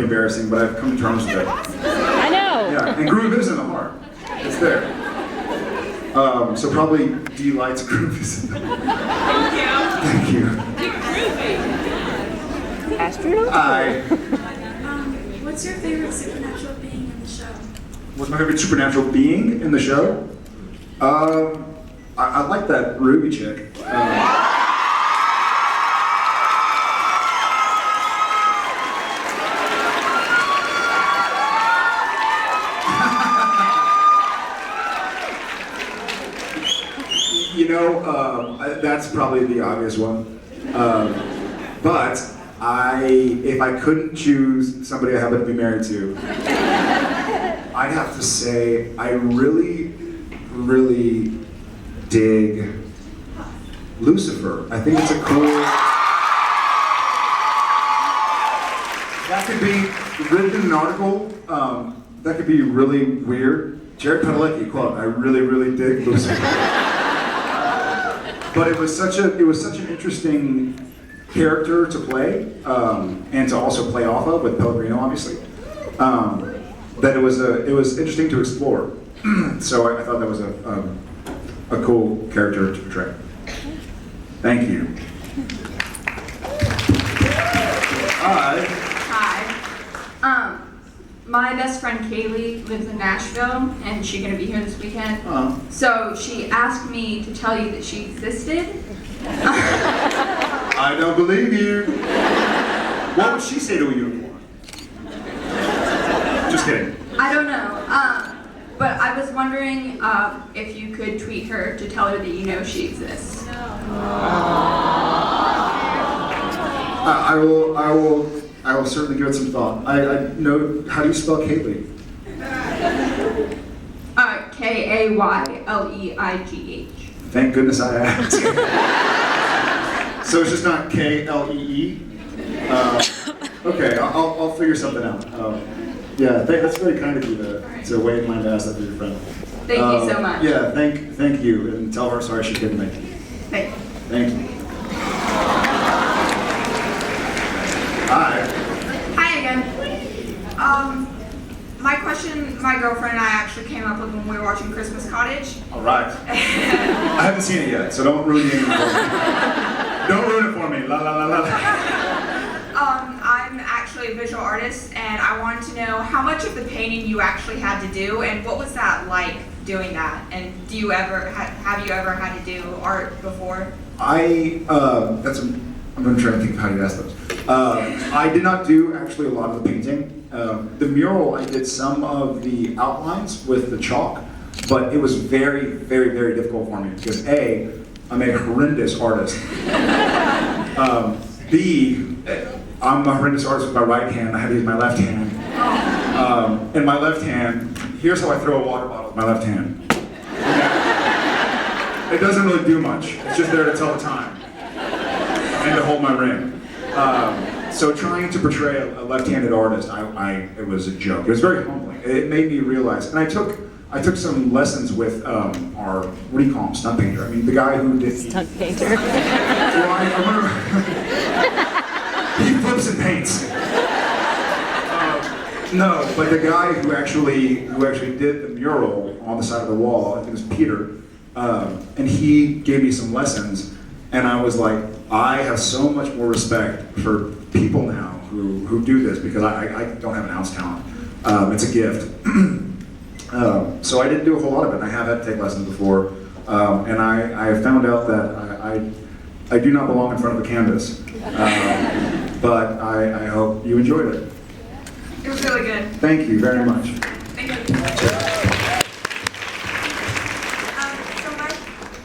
embarrassing, but I've come to terms with it. I know. Yeah, and groove is in the heart. It's there. So probably D lights groove is in the heart. Thank you. Astronaut? What's your favorite supernatural being in the show? What's my favorite supernatural being in the show? I like that Ruby chick. You know, that's probably the obvious one. But if I couldn't choose somebody I happen to be married to, I'd have to say I really, really dig Lucifer. I think it's a cool. That could be written in an article. That could be really weird. Jared Padalecki quote: "I really, really dig Lucifer." But it was such an interesting character to play, and to also play off of with Pellegrino, obviously. That it was interesting to explore. So I thought that was a cool character to portray. Thank you. Hi. My best friend Kaylee lives in Nashville, and she's gonna be here this weekend. So she asked me to tell you that she existed. I don't believe you. What would she say to a unicorn? Just kidding. I don't know. But I was wondering if you could tweet her to tell her that you know she exists. I will certainly give it some thought. I know, how do you spell Kaylee? Kayleigh. Thank goodness I asked. So it's just not Klee? Okay, I'll figure something out. Yeah, that's very kind of you to wait in line to ask that for your friend. Thank you so much. Yeah, thank you, and tell her sorry she couldn't make it. Thank you. Thank you. Hi. Hi again. My question, my girlfriend and I actually came up with when we were watching Christmas Cottage. All right. I haven't seen it yet, so don't ruin it for me. Don't ruin it for me. La la la la. I'm actually a visual artist, and I wanted to know how much of the painting you actually had to do, and what was that like doing that? And have you ever had to do art before? I'm going to try to think of how to ask those. I did not do actually a lot of the painting. The mural, I did some of the outlines with the chalk, but it was very, very, very difficult for me because A, I'm a horrendous artist. B, I'm a horrendous artist with my right hand. I had to use my left hand. And my left hand, here's how I throw a water bottle with my left hand. It doesn't really do much. It's just there to tell the time and to hold my ring. So trying to portray a left-handed artist, it was a joke. It was very humbling. It made me realize, and I took some lessons with our, what do you call him, stunt painter? I mean, the guy who did Stunt painter. Well, I wonder. He flips and paints. No, but the guy who actually did the mural on the side of the wall, I think it was Peter, and he gave me some lessons, and I was like, I have so much more respect for people now who do this because I don't have an ounce talent. It's a gift. So I didn't do a whole lot of it. I have had to take lessons before, and I found out that I do not belong in front of a canvas. But I hope you enjoyed it. It was really good. Thank you very much. Thank you. So my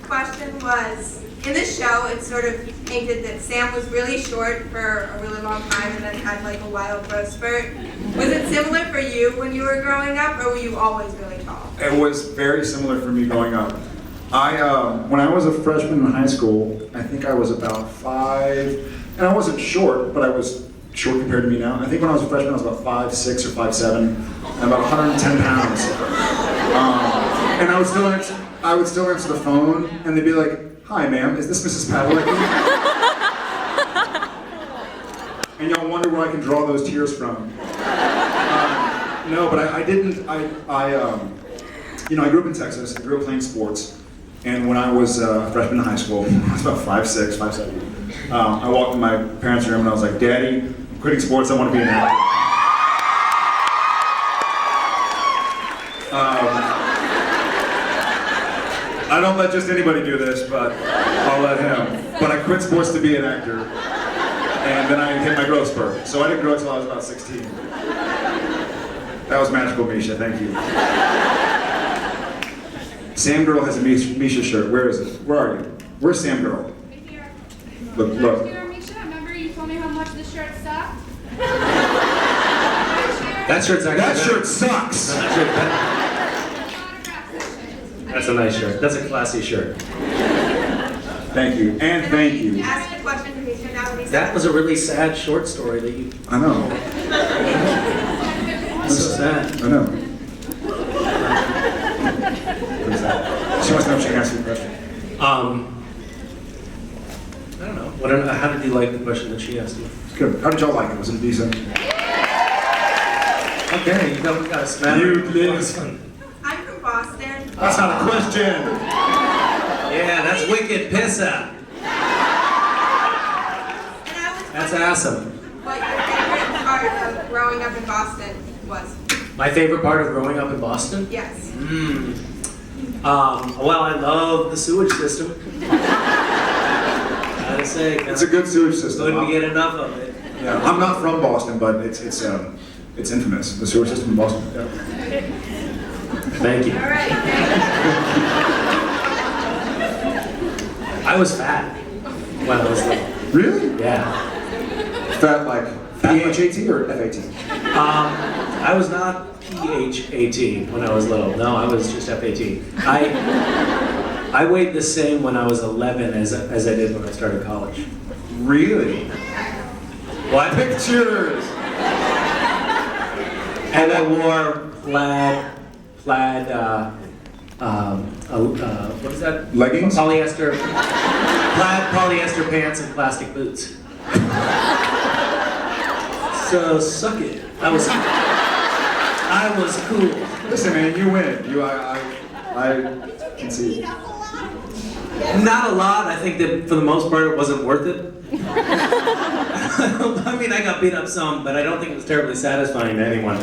question was, in this show, it's sort of painted that Sam was really short for a really long time and then had like a wild growth spurt. Was it similar for you when you were growing up, or were you always really tall? It was very similar for me growing up. When I was a freshman in high school, I think I was about 5, and I wasn't short, but I was short compared to me now. I think when I was a freshman, I was about 5'6" or 5'7", and about 110 pounds. And I would still answer the phone, and they'd be like, "Hi, ma'am, is this Mrs. Padalecki?" and y'all wonder where I can draw those tears from. No, but I didn't. You know, I grew up in Texas. I grew up playing sports, and when I was a freshman in high school, I was about 5'6", 5'7". I walked in my parents' room and I was like, "Daddy, I'm quitting sports. I want to be an actor." I don't let just anybody do this, but I'll let him. But I quit sports to be an actor, and then I hit my growth spurt. So I didn't grow until I was about 16. That was magical, Misha. Thank you. Sam Girl has a Misha shirt. Where is it? Where are you? Where's Sam Girl? Right here. Look, look. Here, Misha, remember you told me how much this shirt sucked? That shirt's actually That shirt sucks. That's a nice shirt. That's a classy shirt. Thank you, and thank you. Ask the question to Misha now that he's That was a really sad short story that you. I know. That's so sad. I know. What is that? She wants to know if she can ask you a question. I don't know. How did you like the question that she asked you? It's good. How did y'all like it? Was it decent? Okay, we got a smatter. You live. I'm from Boston. That's not a question. Yeah, that's wicked pissa. And I was That's wondering awesome. what your favorite part of growing up in Boston was. My favorite part of growing up in Boston? Yes. Well, I love the sewage system. Gotta say, It's a good sewage system. couldn't get enough of it. Yeah, I'm not from Boston, but it's infamous. The sewer system in Boston. Yeah. Thank you. All right. I was fat when I was little. Really? Yeah. Fat like PHAT or FAT? I was not PHAT when I was little. No, I was just FAT. I weighed the same when I was 11 as I did when I started college. Really? What? Pictures. And I wore plaid, what is that? Leggings? Polyester, plaid polyester pants and plastic boots. So suck it. I was cool. Listen, man, you win. I can see. Not a lot. I think that for the most part it wasn't worth it. I mean, I got beat up some, but I don't think it was terribly satisfying to anyone.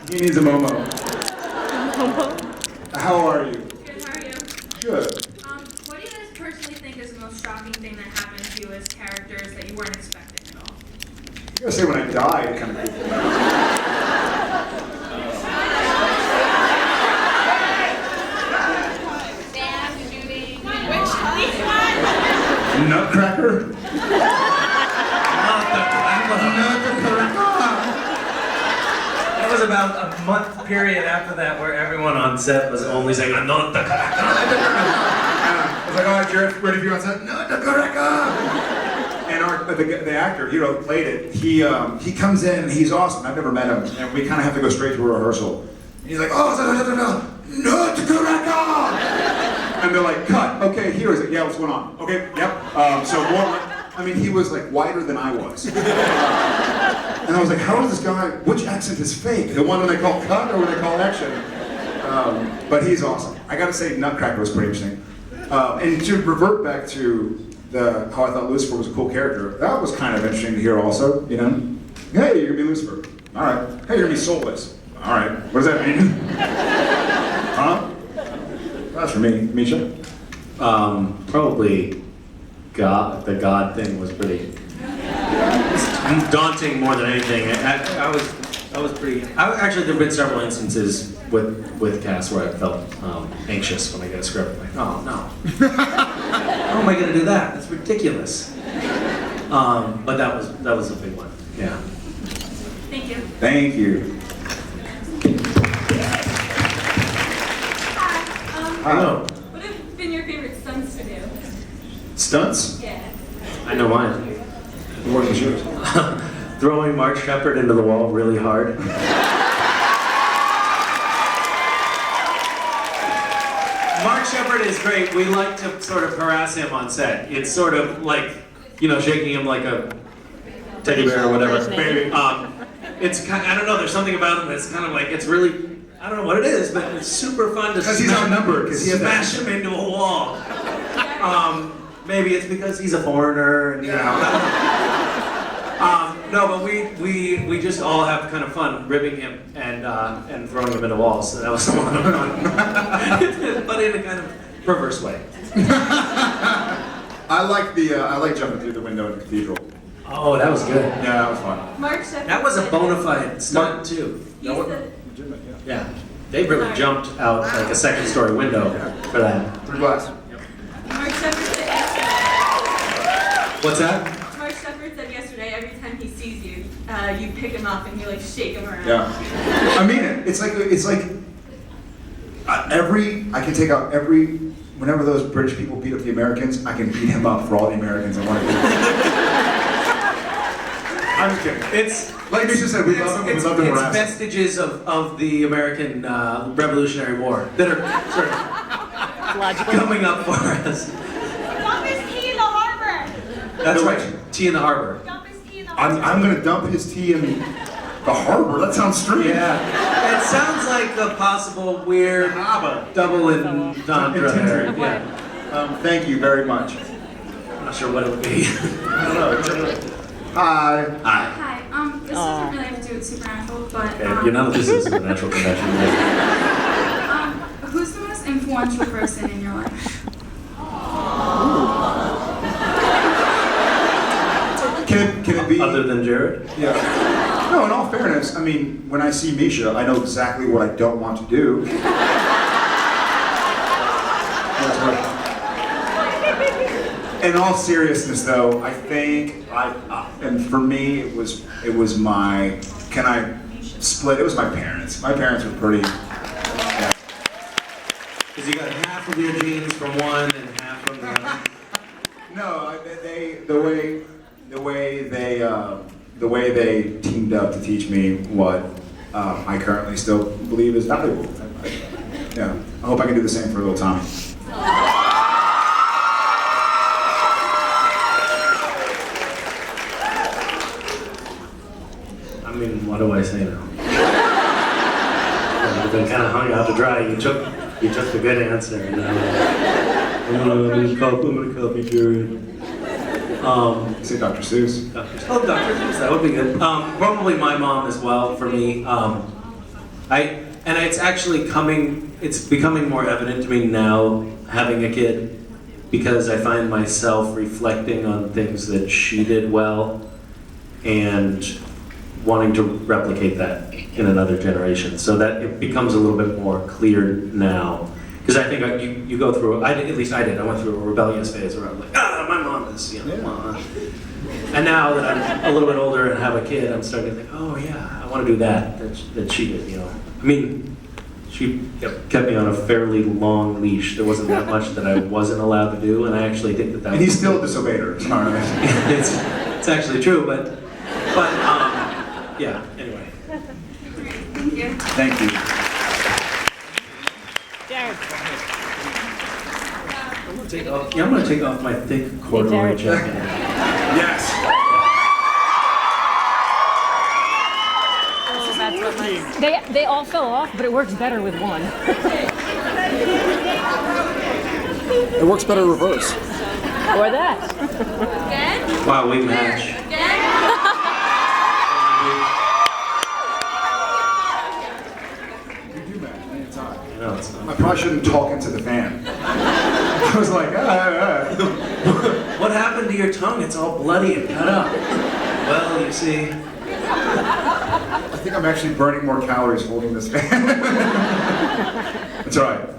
He needs a Momo. How are you? Good, how are you? Good. What do you guys personally think is the most shocking thing that happened to you as characters that you weren't expecting at all? You gotta say when I died, kind of. Sam shooting. Nutcracker? That was about a month period after that where everyone on set was only saying, "No, I was like, all right, Jared, ready for you on set? Nutcracker! And the actor, played it. He comes in and he's awesome. I've never met him, and we kind of have to go straight to a rehearsal. And he's like, oh, Nutcracker! And they're like, cut. Okay, here is it. Yeah, what's going on? Okay, yep. So more. I mean, he was like whiter than I was. And I was like, how is this guy? Which accent is fake? The one when they call cut or when they call action? But he's awesome. I gotta say, Nutcracker was pretty interesting. And to revert back to how I thought Lucifer was a cool character, that was kind of interesting to hear also, Hey, you're gonna be Lucifer. All right. Hey, you're gonna be soulless. All right. What does that mean? Huh? That's for me. Misha? probably God. The God thing was pretty daunting more than anything. I was pretty. Actually, there've been several instances with casts where I felt anxious when I get a script. Like, oh no, how am I going to do that? That's ridiculous. But that was a big one. Yeah. Thank you. Thank you. Hi. Hello. What have been your favorite stunts to do? Stunts? Yeah. I know mine. What was yours? throwing Mark Shepard into the wall really hard. Mark Shepard is great. We like to sort of harass him on set. It's sort of like, you know, shaking him like a teddy bear or whatever. It's kind, I don't know, there's something about him that's kind of like, it's really, I don't know what it is, but it's super fun to Because he's outnumbered. Because he smash him into a wall. Maybe it's because he's a foreigner, and, you know. No, but we just all have kind of fun ribbing him and throwing him into walls. So that was a lot of fun, but in a kind of perverse way. I like jumping through the window in the cathedral. Oh, that was good. Yeah, that was fun. Mark Shepard. That was a bona fide stunt too. He's the, Yeah, they really jumped out like a second-story window for that. Through glass. Mark Shepard said yesterday. What's that? Mark Shepard said yesterday. Every time he sees you, you pick him up and you like shake him around. Yeah. I mean it. It's like I can take out every. Whenever those British people beat up the Americans, I can beat him up for all the Americans I want to beat. I'm just kidding. It's like Misha said, we love him. We love him. It's vestiges of the American Revolutionary War that are sort of coming up for us. Dump his tea in the harbor. That's No, right. Tea in the harbor. Dump his tea in the harbor. I'm gonna dump his tea in the harbor. That sounds strange. Yeah. It sounds like a possible weird double entendre there. Yeah. Thank you very much. I'm not sure what it would be. I don't know. Hi. Hi. Hi. This doesn't really have to do with Supernatural, but Okay, you're none of this is supernatural connection. who's the most influential person in your life? Can it be? Other than Jared? Yeah. No, in all fairness, I mean, when I see Misha, I know exactly what I don't want to do. In all seriousness, though, I think and for me, it was my. Can I split? It was my parents. My parents were pretty. Yeah. Because you got half of your genes from one and half from the other. No, the way they teamed up to teach me what I currently still believe is valuable. Yeah, I hope I can do the same for little Tommy. I mean, what do I say now? I've been kind of hung out to dry. You took the good answer. And, I'm gonna copy Jared. Say Dr. Seuss. Dr. Seuss, that would be good. Probably my mom as well for me. It's becoming more evident to me now having a kid because I find myself reflecting on things that she did well and wanting to replicate that in another generation. So that it becomes a little bit more clear now. Because I think you go through, at least I did, I went through a rebellious phase where I was like, my mom is, And now that I'm a little bit older and have a kid, I'm starting to think, oh yeah, I want to do that she did, I mean, she kept me on a fairly long leash. There wasn't that much that I wasn't allowed to do, and I actually think that And he still disobeyed her. Sorry. it's actually true, but yeah, anyway. Thank you. Thank you. Jared. I'm gonna take off my thick corduroy jacket. Yes. Oh, that's what they all fell off, but it works better with one. It works better reverse. Or that. Again? Wow, we match. Again? You do, man. Anytime. No, it's not. I probably shouldn't talk into the fan. I was like, What happened to your tongue? It's all bloody and cut up. Well, you see. I think I'm actually burning more calories holding this fan. It's all right.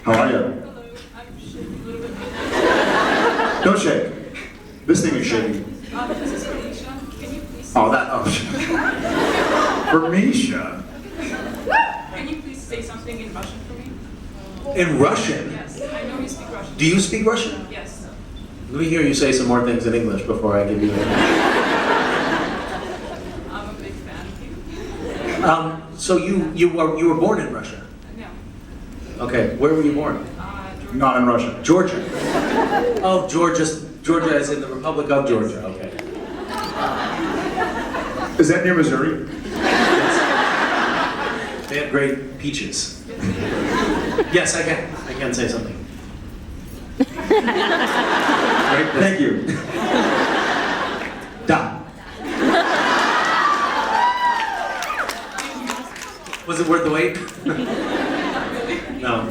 How are you? Don't shake. This thing is shaking. This is Felicia. Can you please? Oh, that. Oh. For Misha. Can you please say something in Russian for me? In Russian? Yes, I know you speak Russian. Do you speak Russian? Yes. Let me hear you say some more things in English before I give you a... So you were born in Russia? No. Okay, where were you born? Georgia. Not in Russia. Georgia. Oh, Georgia as in the Republic of Georgia. Okay. Is that near Missouri? They have great peaches. Yes, I can say something. Great, thank you. Da. Was it worth the wait? No.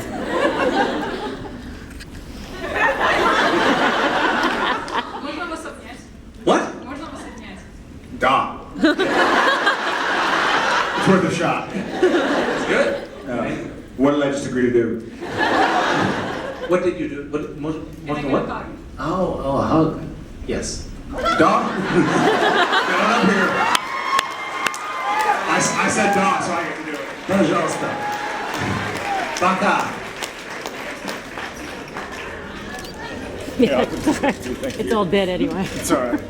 Можно вас обнять? What? Можно вас обнять? Da. It's worth a shot. It's good. What did I just agree to do? What did you do? What? More And I than got what? a hug. Oh, a hug. Yes. Da. Get on up here. I said da, so I get to do it. Пожалуйста. Пока. It's all dead anyway. It's all right.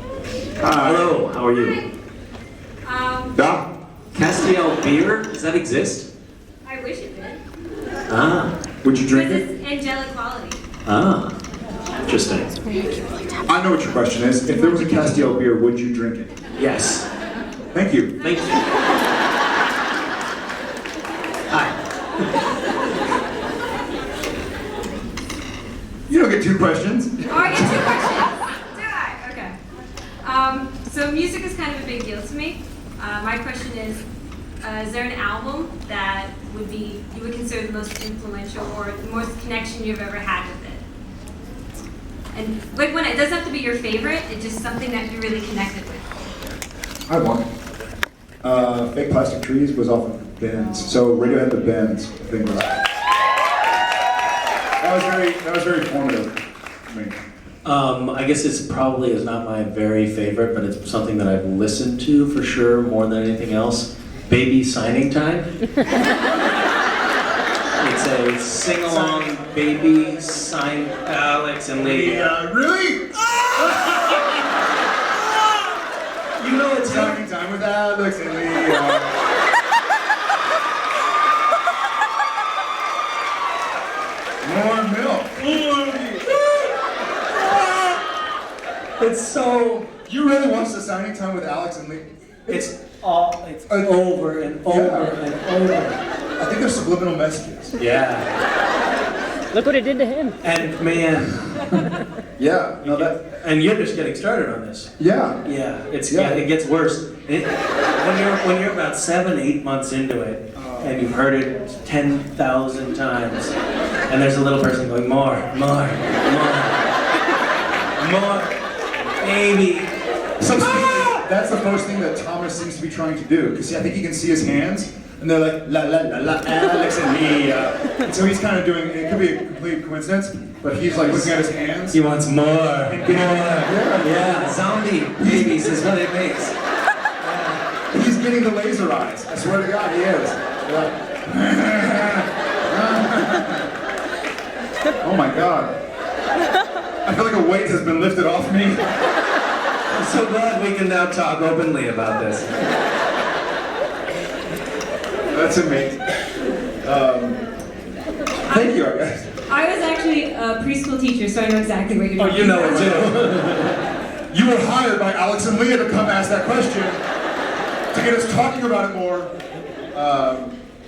Hello, how are you? Da. Castiel beer? Does that exist? I wish it did. Ah. Would you drink Because it? it's angelic quality. Ah. Interesting. I know what your question is. If there was a Castiel beer, would you drink it? Yes. Thank you. Thank you. Hi. You don't get two questions. Oh, I get two questions. Do I? Okay. So music is kind of a big deal to me. My question is there an album that you would consider the most influential or the most connection you've ever had with it? And like when it doesn't have to be your favorite, it's just something that you really connected with. I won. Fake Plastic Trees was off of Bends. So Radiohead the Bends thing was. That was very formative for me. I guess it's probably is not my very favorite, but it's something that I've listened to for sure more than anything else. Baby Signing Time. It's a sing-along baby sign Alex and Lee. Really? You know it's Signing time with Alex and Lee. More milk. It's so. You really watched the Signing Time with Alex and Lee? It's over and over and over. I think there's subliminal messages. Yeah. Look what it did to him. And man, Yeah. No, that. and you're just getting started on this. Yeah. Yeah, Yeah. it gets worse. When you're about 7-8 months into it, and you've heard it 10,000 times, and there's a little person going more, baby. So that's the first thing that Thomas seems to be trying to do, because I think he can see his hands, and they're like la la la la Alex and me. And so he's kind of doing. It could be a complete coincidence, but he's like looking at his hands. He wants more. Yeah. Zombie babies is what it makes. He's getting the laser eyes. I swear to God, he is. Yeah. Oh my God. I feel like a weight has been lifted off me. I'm so glad we can now talk openly about this. That's amazing. Thank you, I guess. I was actually a preschool teacher, so I know exactly what you're Oh, talking you know about. it too. You were hired by Alex and Leah to come ask that question to get us talking about it more.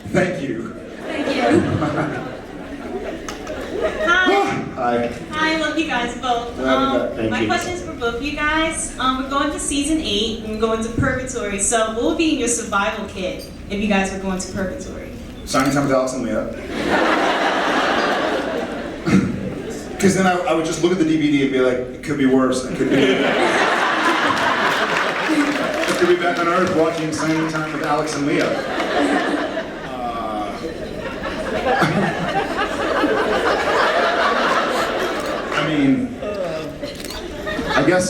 Thank you. Thank you. Hi. Hi. Hi, I love you guys both. Thank My you. question is for both of you guys. We're going to season 8 and we're going to purgatory. So what would be in your survival kit if you guys were going to purgatory? Signing time with Alex and Leah. Because then I would just look at the DVD and be like, it could be worse. It could be. It could be back on Earth watching Signing Time with Alex and Leah. I mean, I guess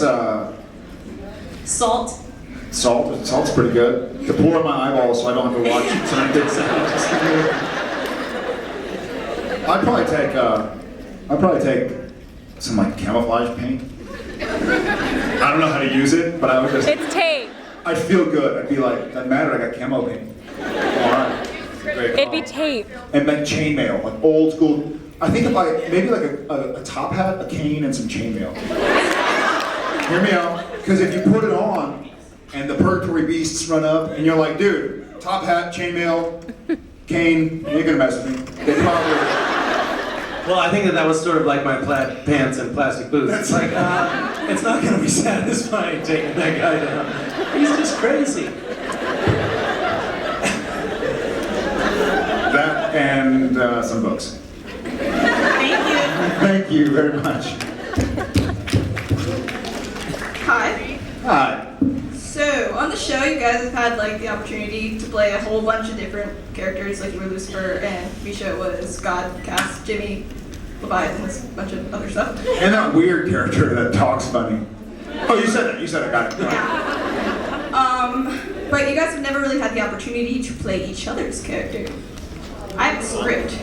Salt. salt's pretty good. To pour in my eyeballs so I don't have to watch Signing Time. I'd probably take some like camouflage paint. I don't know how to use it, but I would just. It's tape. I'd feel good. I'd be like, doesn't matter, I got camo paint. Great It'd be call. tape. And then chainmail, like old school. I think if I, maybe like a top hat, a cane, and some chainmail. Hear me out, because if you put it on and the purgatory beasts run up and you're like, dude, top hat, chainmail, cane, you ain't gonna mess with me. They probably, Well, I think that was sort of like my plaid pants and plastic boots. It's like, it's not gonna be satisfying taking that guy down. He's just crazy. that and some books. Thank you. Thank you very much. Hi. Hi. So on the show, you guys have had like the opportunity to play a whole bunch of different characters. Like you were Lucifer, and Misha was God, Cass, Jimmy, Leviathan, and a bunch of other stuff. And that weird character that talks funny. Oh, you said it. Got it. But you guys have never really had the opportunity to play each other's character. I have a script.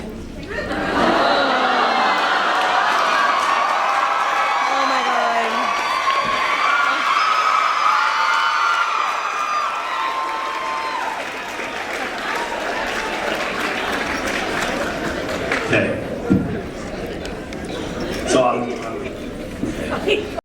Oh my god. Okay. So I'm